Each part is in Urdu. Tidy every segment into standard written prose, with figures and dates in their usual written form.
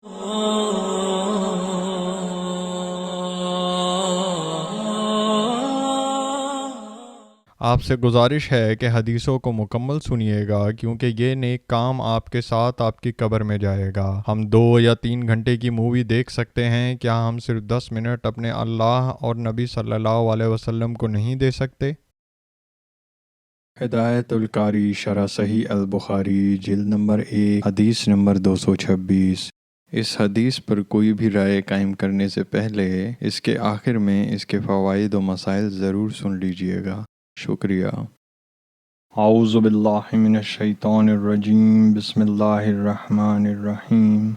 آپ سے گزارش ہے کہ حدیثوں کو مکمل سنیے گا، کیونکہ یہ نیک کام آپ کے ساتھ آپ کی قبر میں جائے گا۔ ہم 2 یا 3 گھنٹے کی مووی دیکھ سکتے ہیں، کیا ہم صرف 10 منٹ اپنے اللہ اور نبی صلی اللہ علیہ وسلم کو نہیں دے سکتے؟ ہدایت القاری شرح صحیح البخاری جلد نمبر 1 حدیث نمبر 226۔ اس حدیث پر کوئی بھی رائے قائم کرنے سے پہلے اس کے آخر میں اس کے فوائد و مسائل ضرور سن لیجئے گا۔ شکریہ۔ اعوذ باللہ من الشیطان الرجیم، بسم اللہ الرحمن الرحیم۔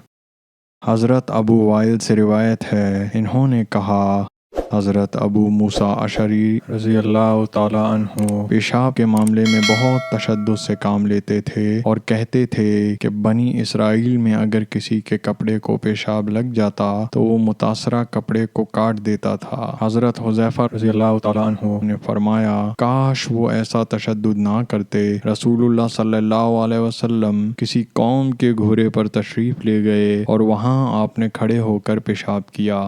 حضرت ابو وائل سے روایت ہے، انہوں نے کہا، حضرت ابو موسیٰ اشعری رضی اللہ تعالیٰ عنہ پیشاب کے معاملے میں بہت تشدد سے کام لیتے تھے اور کہتے تھے کہ بنی اسرائیل میں اگر کسی کے کپڑے کو پیشاب لگ جاتا تو وہ متاثرہ کپڑے کو کاٹ دیتا تھا۔ حضرت حذیفہ رضی اللہ تعالیٰ عنہ نے فرمایا، کاش وہ ایسا تشدد نہ کرتے۔ رسول اللہ صلی اللہ علیہ وسلم کسی قوم کے گھوڑے پر تشریف لے گئے اور وہاں آپ نے کھڑے ہو کر پیشاب کیا۔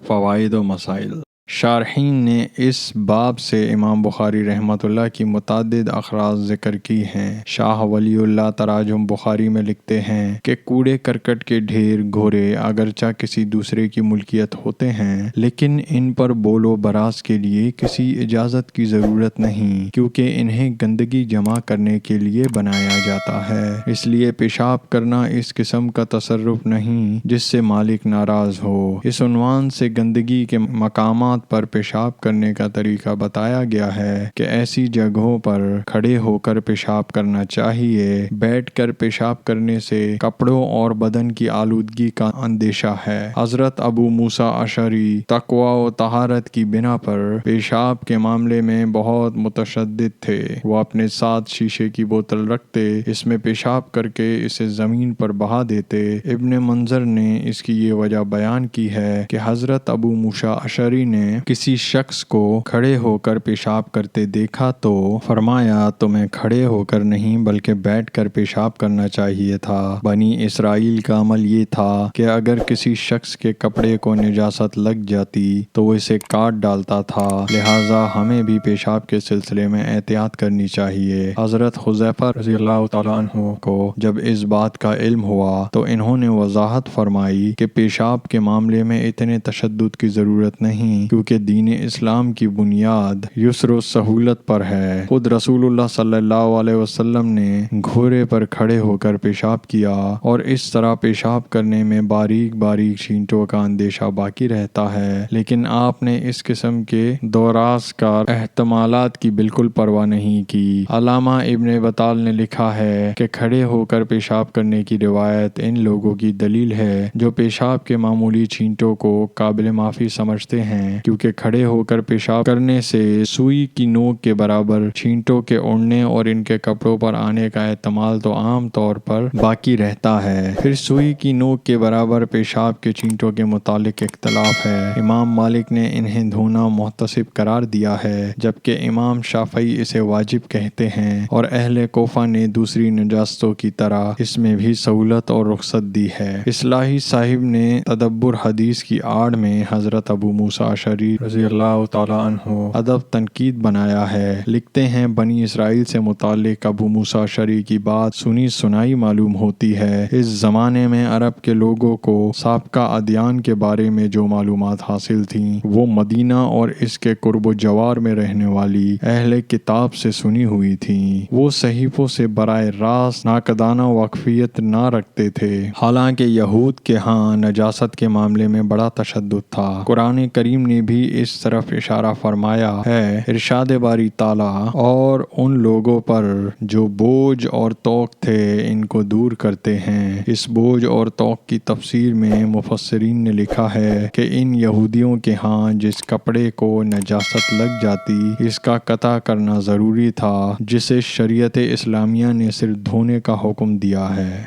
فوائد و مسائل۔ شارحین نے اس باب سے امام بخاری رحمۃ اللہ کی متعدد اخراج ذکر کی ہیں۔ شاہ ولی اللہ تراجم بخاری میں لکھتے ہیں کہ کوڑے کرکٹ کے ڈھیر گھوڑے اگرچہ کسی دوسرے کی ملکیت ہوتے ہیں، لیکن ان پر بول و براز کے لیے کسی اجازت کی ضرورت نہیں، کیونکہ انہیں گندگی جمع کرنے کے لیے بنایا جاتا ہے۔ اس لیے پیشاب کرنا اس قسم کا تصرف نہیں جس سے مالک ناراض ہو۔ اس عنوان سے گندگی کے مقامات پر پیشاب کرنے کا طریقہ بتایا گیا ہے کہ ایسی جگہوں پر کھڑے ہو کر پیشاب کرنا چاہیے۔ بیٹھ کر پیشاب کرنے سے کپڑوں اور بدن کی آلودگی کا اندیشہ ہے۔ حضرت ابو موسیٰ اشعری تقوی و طہارت کی بنا پر پیشاب کے معاملے میں بہت متشدد تھے۔ وہ اپنے ساتھ شیشے کی بوتل رکھتے، اس میں پیشاب کر کے اسے زمین پر بہا دیتے۔ ابن منظر نے اس کی یہ وجہ بیان کی ہے کہ حضرت ابو موسیٰ اشعری نے کسی شخص کو کھڑے ہو کر پیشاب کرتے دیکھا تو فرمایا، تمہیں کھڑے ہو کر نہیں بلکہ بیٹھ کر پیشاب کرنا چاہیے تھا۔ بنی اسرائیل کا عمل یہ تھا کہ اگر کسی شخص کے کپڑے کو نجاست لگ جاتی تو وہ اسے کاٹ ڈالتا تھا، لہٰذا ہمیں بھی پیشاب کے سلسلے میں احتیاط کرنی چاہیے۔ حضرت حذیفہ رضی اللہ تعالیٰ عنہ کو جب اس بات کا علم ہوا تو انہوں نے وضاحت فرمائی کہ پیشاب کے معاملے میں اتنے تشدد کی ضرورت نہیں، کیونکہ دین اسلام کی بنیاد یسر و سہولت پر ہے۔ خود رسول اللہ صلی اللہ علیہ وسلم نے گھوڑے پر کھڑے ہو کر پیشاب کیا، اور اس طرح پیشاب کرنے میں باریک باریک چھینٹوں کا اندیشہ باقی رہتا ہے، لیکن آپ نے اس قسم کے دوراس کار احتمالات کی بالکل پرواہ نہیں کی۔ علامہ ابن بطال نے لکھا ہے کہ کھڑے ہو کر پیشاب کرنے کی روایت ان لوگوں کی دلیل ہے جو پیشاب کے معمولی چھینٹوں کو قابل معافی سمجھتے ہیں، کیونکہ کھڑے ہو کر پیشاب کرنے سے سوئی کی نوک کے برابر چھینٹوں کے اڑنے اور ان کے کپڑوں پر آنے کا احتمال تو عام طور پر باقی رہتا ہے۔ پھر سوئی کی نوک کے برابر پیشاب کے چھینٹوں کے متعلق اختلاف ہے۔ امام مالک نے انہیں دھونا محتسب قرار دیا ہے، جبکہ امام شافعی اسے واجب کہتے ہیں، اور اہل کوفہ نے دوسری نجاستوں کی طرح اس میں بھی سہولت اور رخصت دی ہے۔ اصلاحی صاحب نے تدبر حدیث کی آڑ میں حضرت ابو موسیٰ اشعری رضی اللہ تعالیٰ عنہ ادب تنقید بنایا ہے۔ لکھتے ہیں، بنی اسرائیل سے متعلق ابو موسیٰ اشعری کی بات سنی سنائی معلوم ہوتی ہے۔ اس زمانے میں عرب کے لوگوں کو سابقہ ادیان کے بارے میں جو معلومات حاصل تھیں وہ مدینہ اور اس کے قرب و جوار میں رہنے والی اہل کتاب سے سنی ہوئی تھیں۔ وہ صحیفوں سے براہ راست ناقدانہ واقفیت نہ رکھتے تھے، حالانکہ یہود کے ہاں نجاست کے معاملے میں بڑا تشدد تھا۔ قرآن کریم نے بھی اس طرف اشارہ فرمایا ہے۔ ارشاد باری تعالیٰ، اور ان لوگوں پر جو بوجھ اور توق تھے ان کو دور کرتے ہیں۔ اس بوجھ اور توق کی تفسیر میں مفسرین نے لکھا ہے کہ ان یہودیوں کے ہاں جس کپڑے کو نجاست لگ جاتی اس کا قطع کرنا ضروری تھا، جسے شریعت اسلامیہ نے صرف دھونے کا حکم دیا ہے۔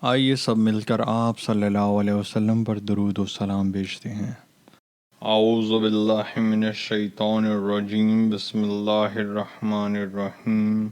آئیے سب مل کر آپ صلی اللہ علیہ وسلم پر درود و سلام بھیجتے ہیں۔ اعوذ باللہ من الشیطان الرجیم، بسم اللہ الرحمن الرحیم۔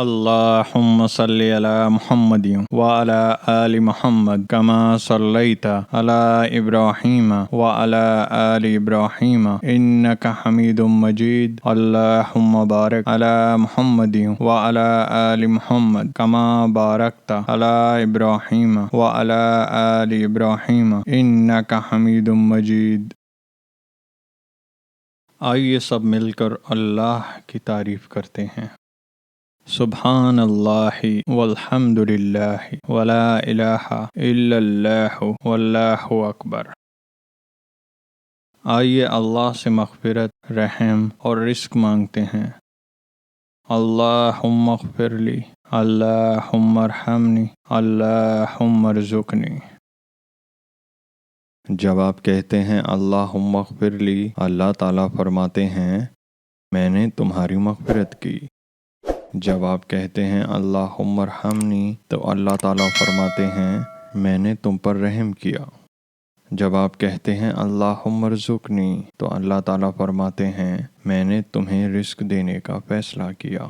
اللهم صل على محمد وعلى آل محمد كما صليت على إبراهيم وعلى آل إبراهيم إنك حميد مجيد. اللهم بارك على محمد وعلى آل محمد كما باركت على إبراهيم وعلى آل إبراهيم إنك حميد مجيد. آئیے سب مل کر اللہ کی تعریف کرتے ہیں. سبحان اللہ والحمد للہ ولا الہ الا اللہ واللہ اکبر. آئیے اللہ سے مغفرت، رحم اور رزق مانگتے ہیں. اللہم اغفر لی، اللہم ارحمنی، اللہم ارزقنی. جب آپ کہتے ہیں اللہم اغفر لی، اللہ تعالیٰ فرماتے ہیں میں نے تمہاری مغفرت کی. جب آپ کہتے ہیں اللہم ارحمنی تو اللہ تعالیٰ فرماتے ہیں میں نے تم پر رحم کیا. جب آپ کہتے ہیں اللہم ارزقنی تو اللہ تعالیٰ فرماتے ہیں میں نے تمہیں رزق دینے کا فیصلہ کیا.